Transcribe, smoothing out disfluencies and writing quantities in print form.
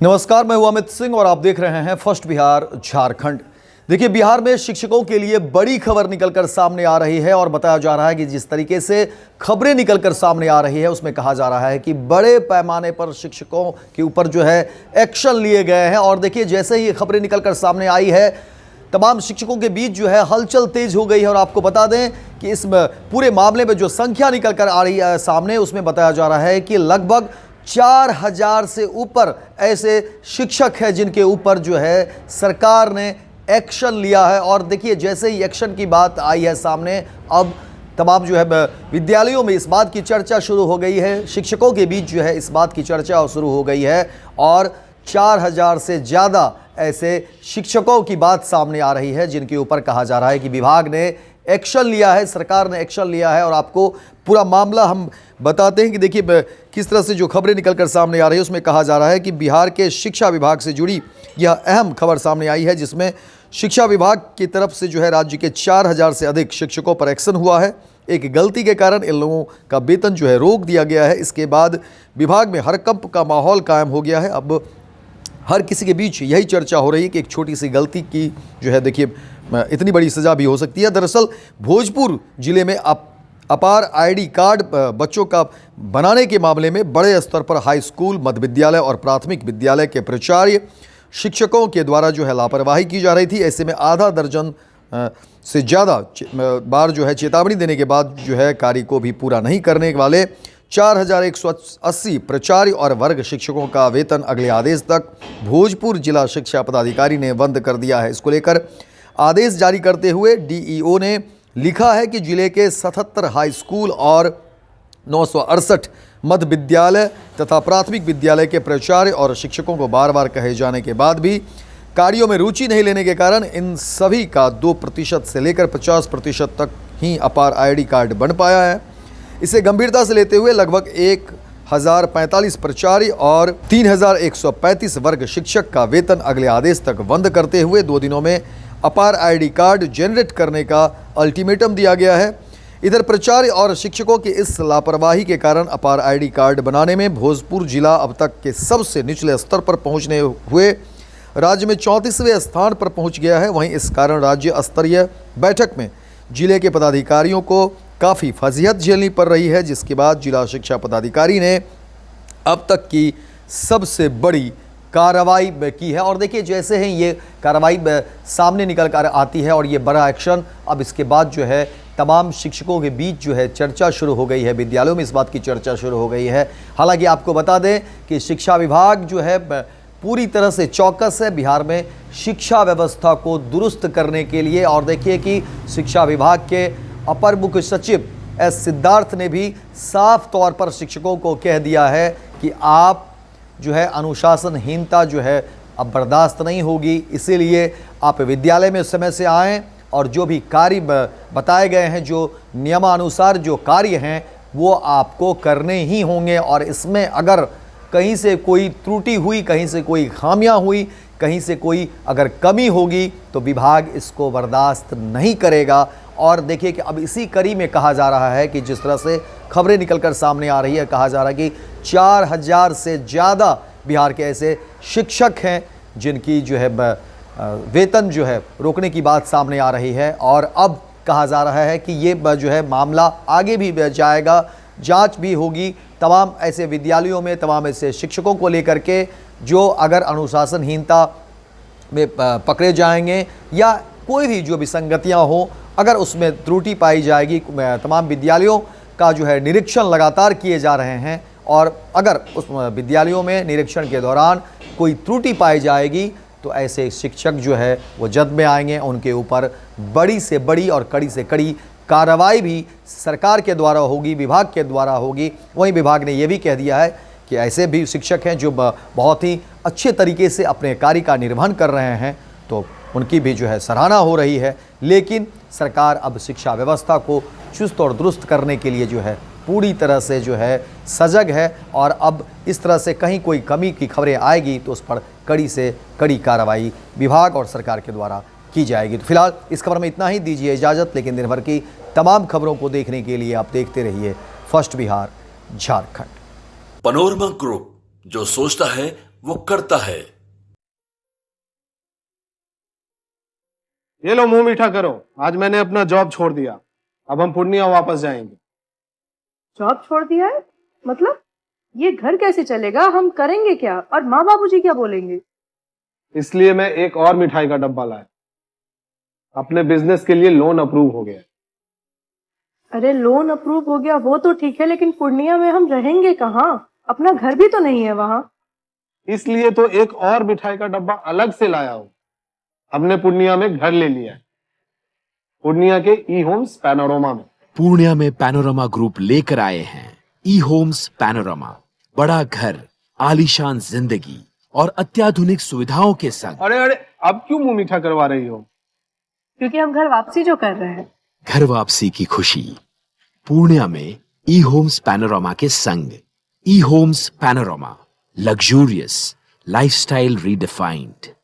नमस्कार, मैं हूं अमित सिंह और आप देख रहे हैं फर्स्ट बिहार झारखंड। देखिए, बिहार में शिक्षकों के लिए बड़ी खबर निकलकर सामने आ रही है और बताया जा रहा है कि जिस तरीके से खबरें निकलकर सामने आ रही है उसमें कहा जा रहा है कि बड़े पैमाने पर शिक्षकों के ऊपर जो है एक्शन लिए गए हैं। और देखिए, जैसे ही ये खबरें निकलकर सामने आई है, तमाम शिक्षकों के बीच जो है हलचल तेज हो गई है। और आपको बता दें कि इस पूरे मामले में जो संख्या निकलकर आ रही है सामने, उसमें बताया जा रहा है कि लगभग 4000 से ऊपर ऐसे शिक्षक हैं जिनके ऊपर जो है सरकार ने एक्शन लिया है। और देखिए, जैसे ही एक्शन की बात आई है सामने, अब तमाम जो है विद्यालयों में इस बात की चर्चा शुरू हो गई है, शिक्षकों के बीच जो है इस बात की चर्चा शुरू हो गई है। और 4000 से ज़्यादा ऐसे शिक्षकों की बात सामने आ रही है जिनके ऊपर कहा जा रहा है कि विभाग ने एक्शन लिया है, सरकार ने एक्शन लिया है। और आपको पूरा मामला हम बताते हैं कि देखिए किस तरह से जो खबरें निकलकर सामने आ रही है उसमें कहा जा रहा है कि बिहार के शिक्षा विभाग से जुड़ी यह अहम खबर सामने आई है, जिसमें शिक्षा विभाग की तरफ से जो है राज्य के 4000 से अधिक शिक्षकों पर एक्शन हुआ है। एक गलती के कारण इन लोगों का वेतन जो है रोक दिया गया है। इसके बाद विभाग में हड़कंप का माहौल कायम हो गया है। अब हर किसी के बीच यही चर्चा हो रही है कि एक छोटी सी गलती की जो है देखिए इतनी बड़ी सज़ा भी हो सकती है। दरअसल भोजपुर जिले में अपार आईडी कार्ड बच्चों का बनाने के मामले में बड़े स्तर पर हाई स्कूल, मध्य विद्यालय और प्राथमिक विद्यालय के प्राचार्य शिक्षकों के द्वारा जो है लापरवाही की जा रही थी। ऐसे में आधा दर्जन से ज़्यादा बार जो है चेतावनी देने के बाद जो है कार्य को भी पूरा नहीं करने वाले 4180 प्राचार्य और वर्ग शिक्षकों का वेतन अगले आदेश तक भोजपुर जिला शिक्षा पदाधिकारी ने बंद कर दिया है। इसको लेकर आदेश जारी करते हुए डीईओ ने लिखा है कि जिले के 77 हाई स्कूल और 968 मध्य विद्यालय तथा प्राथमिक विद्यालय के प्राचार्य और शिक्षकों को बार बार कहे जाने के बाद भी कार्यों में रुचि नहीं लेने के कारण इन सभी का 2% से लेकर 50% तक ही अपार आईडी कार्ड बन पाया है। इसे गंभीरता से लेते हुए लगभग 1045 प्राचार्य और 3135 वर्ग शिक्षक का वेतन अगले आदेश तक बंद करते हुए 2 दिनों में अपार आईडी कार्ड जनरेट करने का अल्टीमेटम दिया गया है। इधर प्राचार्य और शिक्षकों की इस लापरवाही के कारण अपार आईडी कार्ड बनाने में भोजपुर जिला अब तक के सबसे निचले स्तर पर पहुंचने हुए राज्य में 34वें स्थान पर पहुंच गया है। वहीं इस कारण राज्य स्तरीय बैठक में जिले के पदाधिकारियों को काफ़ी फजीहत झेलनी पड़ रही है, जिसके बाद जिला शिक्षा पदाधिकारी ने अब तक की सबसे बड़ी कार्रवाई की है। और देखिए, जैसे ही ये कार्रवाई सामने निकल कर आती है और ये बड़ा एक्शन, अब इसके बाद जो है तमाम शिक्षकों के बीच जो है चर्चा शुरू हो गई है, विद्यालयों में इस बात की चर्चा शुरू हो गई है। हालांकि आपको बता दें कि शिक्षा विभाग जो है पूरी तरह से चौकस है बिहार में शिक्षा व्यवस्था को दुरुस्त करने के लिए। और देखिए कि शिक्षा विभाग के अपर मुख्य सचिव एस सिद्धार्थ ने भी साफ तौर पर शिक्षकों को कह दिया है कि आप जो है अनुशासनहीनता जो है अब बर्दाश्त नहीं होगी, इसीलिए आप विद्यालय में समय से आएँ और जो भी कार्य बताए गए हैं, जो नियमानुसार जो कार्य हैं, वो आपको करने ही होंगे। और इसमें अगर कहीं से कोई त्रुटि हुई, कहीं से कोई खामियां हुई, कहीं से कोई अगर कमी होगी तो विभाग इसको बर्दाश्त नहीं करेगा। और देखिए कि अब इसी कड़ी में कहा जा रहा है कि जिस तरह से खबरें निकलकर सामने आ रही है, कहा जा रहा है कि 4000 से ज़्यादा बिहार के ऐसे शिक्षक हैं जिनकी जो है वेतन जो है रोकने की बात सामने आ रही है। और अब कहा जा रहा है कि ये जो है मामला आगे भी जाएगा, जांच भी होगी तमाम ऐसे विद्यालयों में, तमाम ऐसे शिक्षकों को लेकर के जो अगर अनुशासनहीनता में पकड़े जाएंगे या कोई भी जो विसंगतियां हो, अगर उसमें त्रुटि पाई जाएगी। तमाम विद्यालयों का जो है निरीक्षण लगातार किए जा रहे हैं और अगर उस विद्यालयों में निरीक्षण के दौरान कोई त्रुटि पाई जाएगी तो ऐसे शिक्षक जो है वो जद में आएंगे, उनके ऊपर बड़ी से बड़ी और कड़ी से कड़ी कार्रवाई भी सरकार के द्वारा होगी, विभाग के द्वारा होगी। वहीं विभाग ने ये भी कह दिया है कि ऐसे भी शिक्षक हैं जो बहुत ही अच्छे तरीके से अपने कार्य का निर्वहन कर रहे हैं, तो उनकी भी जो है सराहना हो रही है। लेकिन सरकार अब शिक्षा व्यवस्था को चुस्त और दुरुस्त करने के लिए जो है पूरी तरह से जो है सजग है। और अब इस तरह से कहीं कोई कमी की खबरें आएगी तो उस पर कड़ी से कड़ी कार्रवाई विभाग और सरकार के द्वारा की जाएगी। तो फिलहाल इस खबर में इतना ही, दीजिए इजाज़त। लेकिन दिन भर की तमाम खबरों को देखने के लिए आप देखते रहिए first Bihar Jharkhand. Panorama group, जो सोचता है वो करता है। ये लो मुंह मीठा करो, आज मैंने अपना जॉब छोड़ दिया। अब हम पूर्णिया वापस जाएंगे। जॉब छोड़ दिया है? मतलब ये घर कैसे चलेगा? हम करेंगे क्या? और माँ बाबूजी क्या बोलेंगे? इसलिए मैं एक और मिठाई का डब्बा लाया। अपने बिजनेस के लिए लोन अप्रूव हो गया। अरे लोन अप्रूव हो गया वो तो ठीक है, लेकिन पूर्णिया में हम रहेंगे कहाँ? अपना घर भी तो नहीं है वहां। इसलिए तो एक और मिठाई का डब्बा अलग से लाया हूं। हमने पूर्णिया में घर ले लिया है, पूर्णिया के ई होम्स पैनोरमा में। पूर्णिया में पैनोरमा ग्रुप लेकर आए हैं ई होम्स पैनोरमा। बड़ा घर, आलीशान जिंदगी और अत्याधुनिक सुविधाओं के संग। अरे अरे, अब क्यों मुंह मीठा करवा रही हो? क्योंकि हम घर वापसी जो कर रहे हैं। घर वापसी की खुशी पूर्णिया में ई होम्स पैनोरमा के संग। E Homes Panorama, luxurious lifestyle redefined.